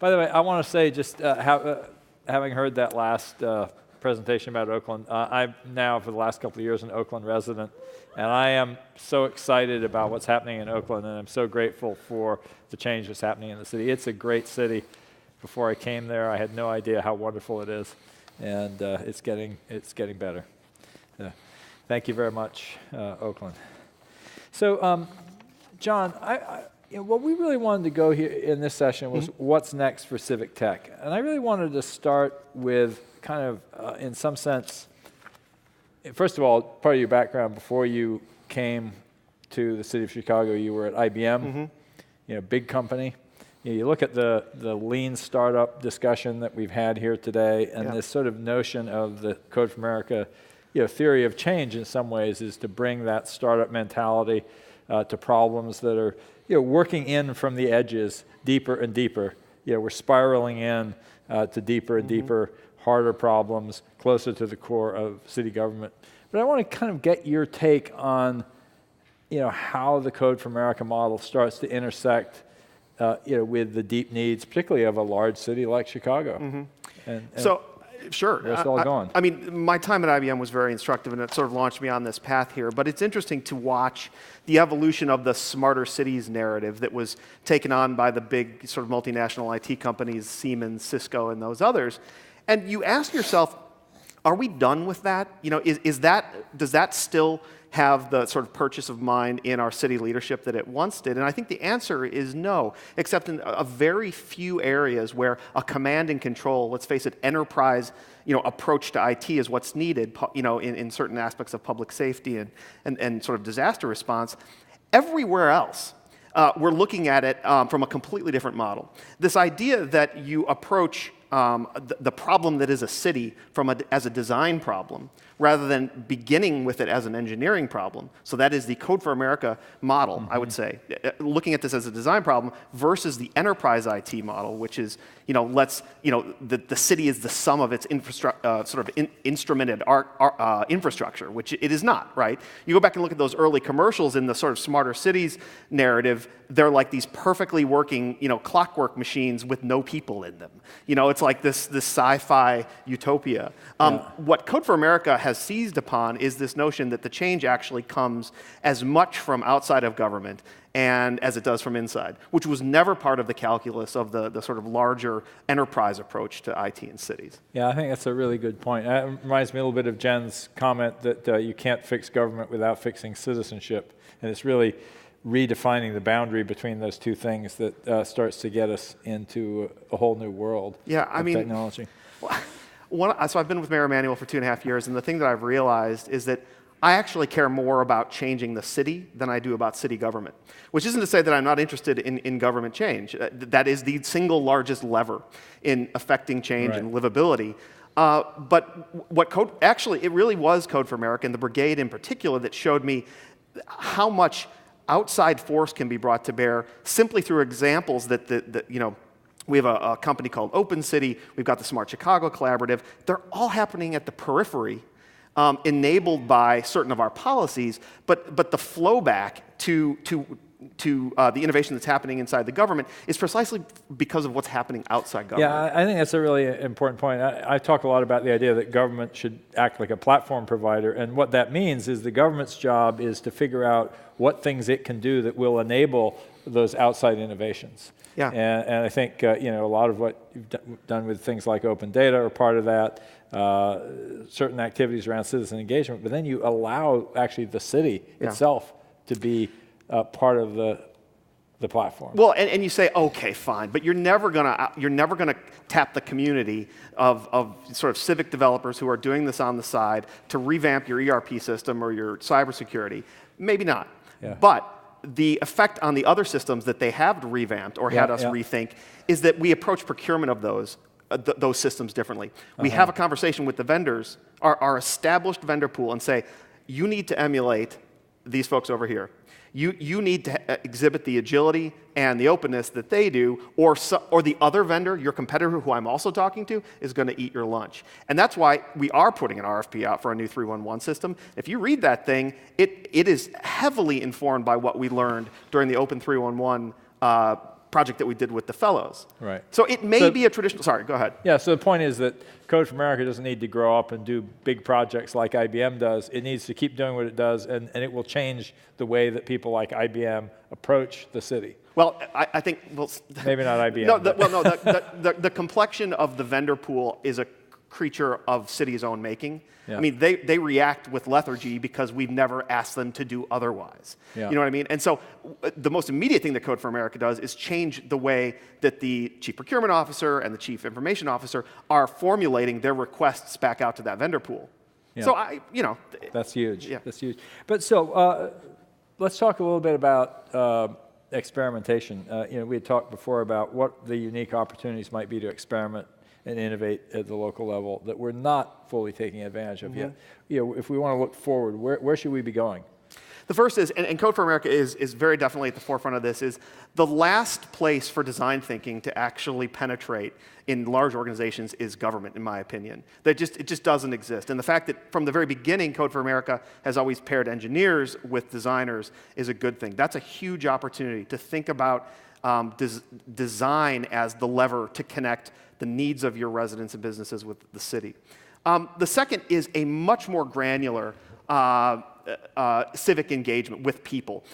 By the way, I want to say just having heard that last presentation about Oakland, I'm now for the last couple of years an Oakland resident, and I am so excited about what's happening in Oakland, and I'm so grateful for the change that's happening in the city. It's a great city. Before I came there, I had no idea how wonderful it is, and it's getting better. Thank you very much, Oakland. So, John, what we really wanted to go here in this session was what's next for Civic Tech, and I really wanted to start with kind of, in some sense, first of all, part of your background before you came to the city of Chicago, you were at IBM, big company. You look at the lean startup discussion that we've had here today, and this sort of notion of the Code for America, theory of change in some ways is to bring that startup mentality to problems that are, working in from the edges deeper and deeper. We're spiraling in to deeper and deeper, harder problems, closer to the core of city government. But I want to kind of get your take on, how the Code for America model starts to intersect, with the deep needs, particularly of a large city like Chicago. Sure. Where's it all going? I mean, my time at IBM was very instructive, and it sort of launched me on this path here. But it's interesting to watch the evolution of the smarter cities narrative that was taken on by the big sort of multinational IT companies, Siemens, Cisco, and those others. And you ask yourself, are we done with that? Does that still have the sort of purchase of mind in our city leadership that it once did? And I think the answer is no, except in a very few areas where a command and control, let's face it, enterprise, approach to IT is what's needed, in certain aspects of public safety and sort of disaster response. Everywhere else, we're looking at it from a completely different model. This idea that you approach the problem that is a city as a design problem, rather than beginning with it as an engineering problem. So that is the Code for America model, I would say, looking at this as a design problem versus the enterprise IT model, which is, the city is the sum of its instrumented infrastructure, which it is not, right? You go back and look at those early commercials in the sort of smarter cities narrative, they're like these perfectly working, clockwork machines with no people in them. It's like this sci-fi utopia. What Code for America has seized upon is this notion that the change actually comes as much from outside of government and as it does from inside, which was never part of the calculus of the sort of larger enterprise approach to IT in cities. Yeah, I think that's a really good point. It reminds me a little bit of Jen's comment that you can't fix government without fixing citizenship, and it's really redefining the boundary between those two things that starts to get us into a whole new world of technology. So I've been with Mayor Emanuel for 2.5 years, and the thing that I've realized is that I actually care more about changing the city than I do about city government, which isn't to say that I'm not interested in government change. That is the single largest lever in affecting change and livability. But it really was Code for America, and the brigade in particular, that showed me how much outside force can be brought to bear simply through examples that we have a company called Open City. We've got the Smart Chicago Collaborative. They're all happening at the periphery, enabled by certain of our policies, but the flow back to the innovation that's happening inside the government is precisely because of what's happening outside government. Yeah, I think that's a really important point. I talk a lot about the idea that government should act like a platform provider, and what that means is the government's job is to figure out what things it can do that will enable those outside innovations. Yeah. And I think a lot of what you've done with things like open data are part of that, certain activities around citizen engagement, but then you allow actually the city itself to be part of the platform. Well, and you say, okay, fine, but you're never gonna tap the community of sort of civic developers who are doing this on the side to revamp your ERP system or your cybersecurity. Maybe not. Yeah. But the effect on the other systems that they have revamped or had us rethink is that we approach procurement of those systems differently. We have a conversation with the vendors, our established vendor pool, and say, you need to emulate these folks over here. You need to exhibit the agility and the openness that they do, or the other vendor, your competitor, who I'm also talking to, is going to eat your lunch. And that's why we are putting an RFP out for a new 311 system. If you read that thing, it is heavily informed by what we learned during the Open 311 project that we did with the fellows. Right. So it may be a traditional, sorry, go ahead. Yeah, so the point is that Code for America doesn't need to grow up and do big projects like IBM does. It needs to keep doing what it does, and it will change the way that people like IBM approach the city. Well, I think, well, maybe not IBM. No, the complexion of the vendor pool is a creature of city's own making. Yeah. I mean, they react with lethargy because we've never asked them to do otherwise. Yeah. You know what I mean? And so the most immediate thing that Code for America does is change the way that the chief procurement officer and the chief information officer are formulating their requests back out to that vendor pool. Yeah. So that's huge. Yeah. That's huge. But so let's talk a little bit about experimentation. We had talked before about what the unique opportunities might be to experiment and innovate at the local level that we're not fully taking advantage of yet. If we want to look forward, where should we be going? The first is, and Code for America is very definitely at the forefront of this, is the last place for design thinking to actually penetrate in large organizations is government, in my opinion. It just doesn't exist. And the fact that from the very beginning, Code for America has always paired engineers with designers is a good thing. That's a huge opportunity to think about design as the lever to connect the needs of your residents and businesses with the city. The second is a much more granular civic engagement with people.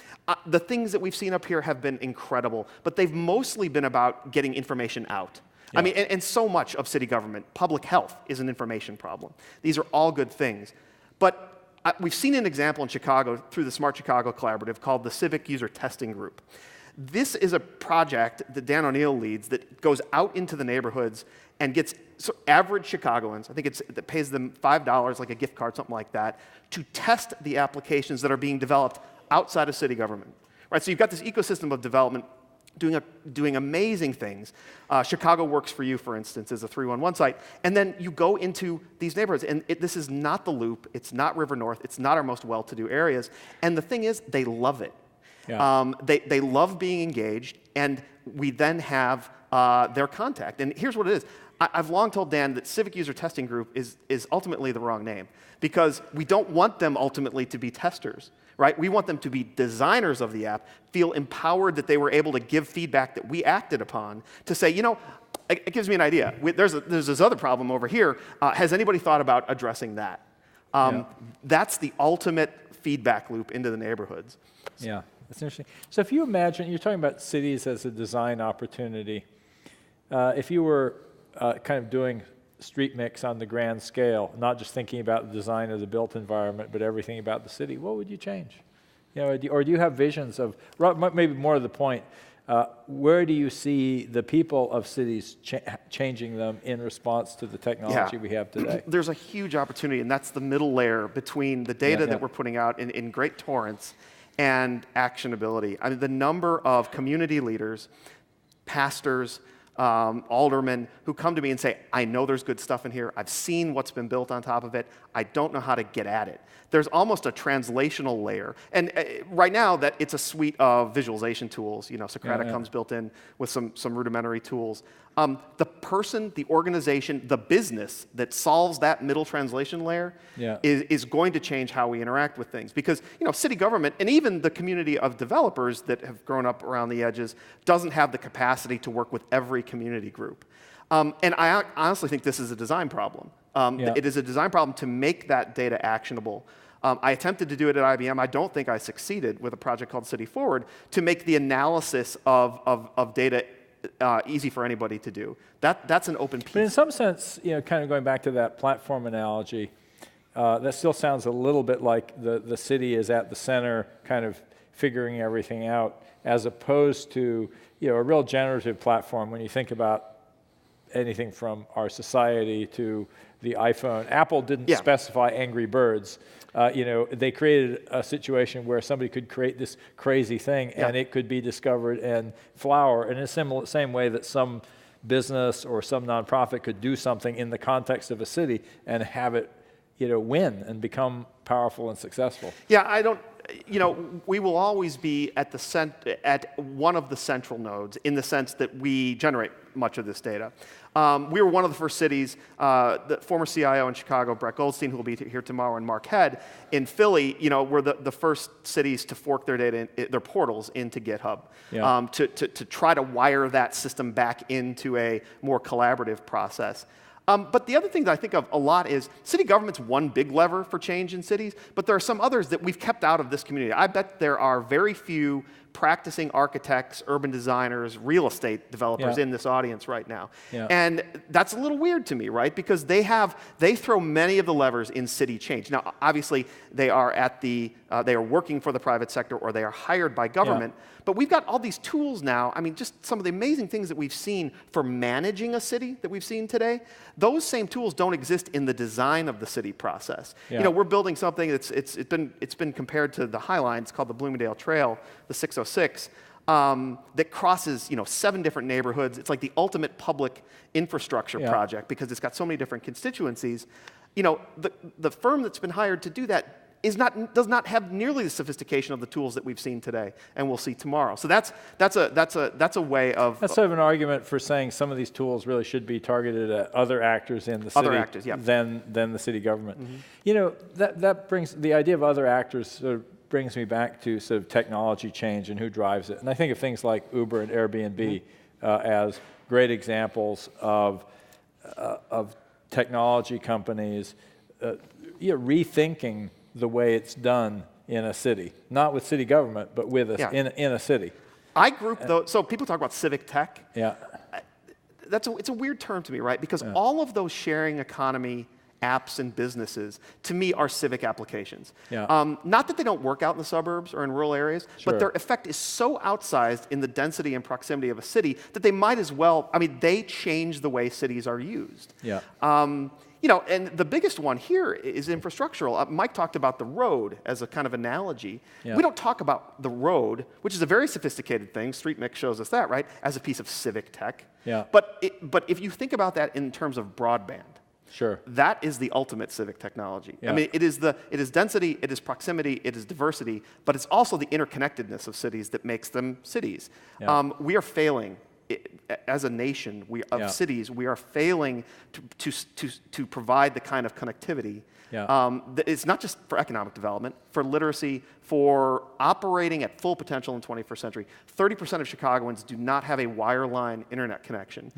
The things that we've seen up here have been incredible, but they've mostly been about getting information out. Yeah. I mean, and so much of city government, public health is an information problem. These are all good things. But we've seen an example in Chicago through the Smart Chicago Collaborative called the Civic User Testing Group. This is a project that Dan O'Neill leads that goes out into the neighborhoods and gets average Chicagoans, I think that pays them $5, like a gift card, something like that, to test the applications that are being developed outside of city government. Right? So you've got this ecosystem of development doing amazing things. Chicago Works for You, for instance, is a 311 site. And then you go into these neighborhoods, and this is not the Loop, it's not River North, it's not our most well-to-do areas. And the thing is, they love it. Yeah. They love being engaged, and we then have their contact. And here's what it is. I've long told Dan that Civic User Testing Group is ultimately the wrong name, because we don't want them ultimately to be testers, right? We want them to be designers of the app, feel empowered that they were able to give feedback that we acted upon, to say, it gives me an idea. There's this other problem over here. Has anybody thought about addressing that? That's the ultimate feedback loop into the neighborhoods. Yeah. That's interesting. So if you imagine, you're talking about cities as a design opportunity. If you were kind of doing street mix on the grand scale, not just thinking about the design of the built environment, but everything about the city, what would you change? Or do you have visions of, maybe more to the point, where do you see the people of cities changing them in response to the technology we have today? There's a huge opportunity, and that's the middle layer between the data that we're putting out in great torrents and actionability. I mean, the number of community leaders, pastors, aldermen who come to me and say, I know there's good stuff in here. I've seen what's been built on top of it. I don't know how to get at it. There's almost a translational layer. And right now, that it's a suite of visualization tools. Socrata comes built in with some rudimentary tools. The person, the organization, the business that solves that middle translation layer is going to change how we interact with things. Because city government and even the community of developers that have grown up around the edges doesn't have the capacity to work with every community group. And I honestly think this is a design problem. It is a design problem to make that data actionable. I attempted to do it at IBM. I don't think I succeeded with a project called City Forward to make the analysis of data easy for anybody to do. That's an open piece. But in some sense, kind of going back to that platform analogy, that still sounds a little bit like the city is at the center, kind of figuring everything out, as opposed to a real generative platform. When you think about anything from our society to the iPhone, Apple didn't specify Angry Birds. They created a situation where somebody could create this crazy thing and it could be discovered and flower in a same way that some business or some nonprofit could do something in the context of a city and have it, win and become powerful and successful. Yeah, I don't. we will always be at at one of the central nodes in the sense that we generate much of this data. We were one of the first cities, the former CIO in Chicago, Brett Goldstein, who will be here tomorrow, and Mark Head in Philly, were the first cities to fork their data, their portals into GitHub, to try to wire that system back into a more collaborative process. But the other thing that I think of a lot is city government's one big lever for change in cities, but there are some others that we've kept out of this community. I bet there are very few practicing architects, urban designers, real estate developers in this audience right now. And that's a little weird to me, right? Because they throw many of the levers in city change. Now, obviously, they are they are working for the private sector or they are hired by government. But we've got all these tools now. I mean, just some of the amazing things that we've seen for managing a city that we've seen today. Those same tools don't exist in the design of the city process. We're building something that's it's been compared to the High Line. It's called the Bloomingdale Trail, the 606, that crosses 7 different neighborhoods. It's like the ultimate public infrastructure project because it's got so many different constituencies. The firm that's been hired to do that does not have nearly the sophistication of the tools that we've seen today and we'll see tomorrow. So that's a way of... That's sort of an argument for saying some of these tools really should be targeted at other actors in the city than the city government. That brings the idea of other actors sort of brings me back to sort of technology change and who drives it. And I think of things like Uber and Airbnb as great examples of technology companies rethinking the way it's done in a city, not with city government, but with in a city. I group those. So people talk about civic tech. It's a weird term to me, right? Because all of those sharing economy apps and businesses, to me, are civic applications. Not that they don't work out in the suburbs or in rural areas, but their effect is so outsized in the density and proximity of a city that they might as well. I mean, they change the way cities are used. And the biggest one here is infrastructural. Mike talked about the road as a kind of analogy. We don't talk about the road, which is a very sophisticated thing. Street Mix shows us that, right? As a piece of civic tech. But if you think about that in terms of broadband, that is the ultimate civic technology. I mean, it is density, it is proximity, it is diversity, but it's also the interconnectedness of cities that makes them cities. We are failing. As a nation of cities, we are failing to provide the kind of connectivity. It's not just for economic development, for literacy, for operating at full potential in the 21st century. 30% of Chicagoans do not have a wireline internet connection,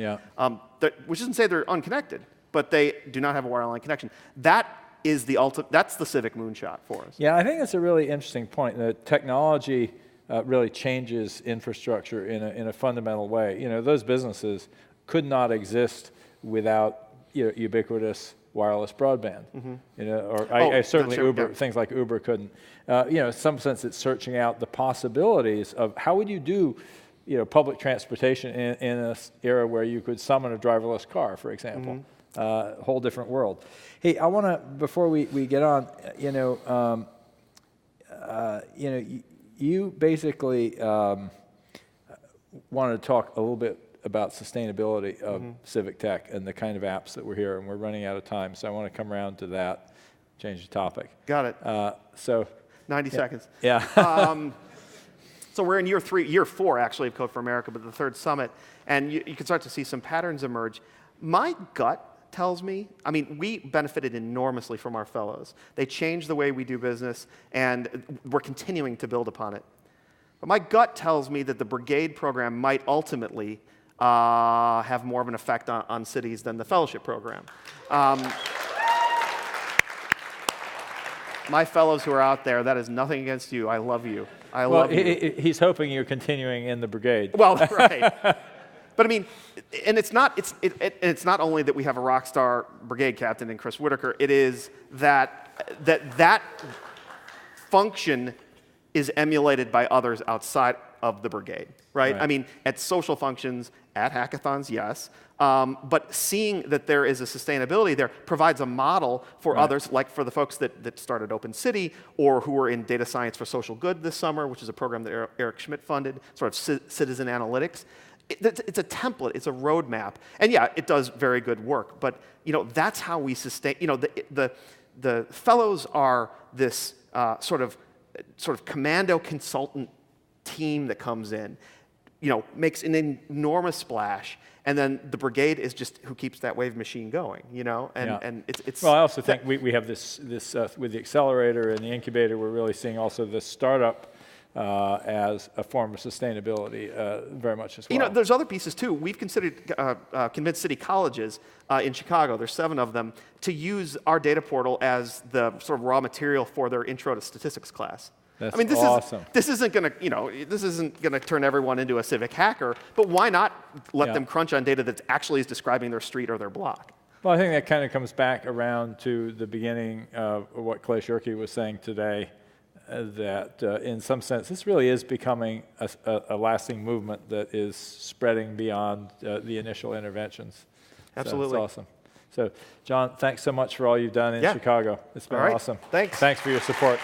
which doesn't say they're unconnected, but they do not have a wireline connection. That is that's the civic moonshot for us. I think that's a really interesting point. The technology really changes infrastructure in a fundamental way. Those businesses could not exist without ubiquitous wireless broadband. Or certainly Uber, things like Uber couldn't. In some sense, it's searching out the possibilities of how would you do, public transportation in an era where you could summon a driverless car, for example. A whole different world. Hey, I want to, before we get on, you basically wanted to talk a little bit about sustainability of civic tech and the kind of apps that were here, and we're running out of time, so I want to come around to that, change the topic. Got it. 90 seconds. So we're in year 4 actually of Code for America, but the 3rd summit, and you can start to see some patterns emerge. My gut tells me, I mean, we benefited enormously from our fellows. They changed the way we do business, and we're continuing to build upon it. But my gut tells me that the brigade program might ultimately have more of an effect on cities than the fellowship program. My fellows who are out there, that is nothing against you. I love you. I love you. He's hoping you're continuing in the brigade. Well, right. But I mean, and it's not only that we have a rock star brigade captain in Chris Whitaker. It is that function is emulated by others outside of the brigade, right? I mean, at social functions, at hackathons, yes. But seeing that there is a sustainability there provides a model for others, like for the folks that started Open City or who were in Data Science for Social Good this summer, which is a program that Eric Schmidt funded, sort of citizen analytics. It's a template, it's a roadmap, and yeah, it does very good work. But that's how we sustain. The fellows are this sort of sort of commando consultant team that comes in, makes an enormous splash, and then the brigade is just who keeps that wave machine going, and it's. Well, I also think we have this with the accelerator and the incubator. We're really seeing also the startup as a form of sustainability very much as well. There's other pieces too. We've convinced city colleges in Chicago, there's 7 of them, to use our data portal as the sort of raw material for their intro to statistics class. That's this awesome. This isn't going to turn everyone into a civic hacker, but why not let them crunch on data that actually is describing their street or their block? Well, I think that kind of comes back around to the beginning of what Clay Shirky was saying today, that in some sense this really is becoming a lasting movement that is spreading beyond the initial interventions. Absolutely. So it's awesome. So, John, thanks so much for all you've done in Chicago. It's been awesome. Thanks. Thanks for your support.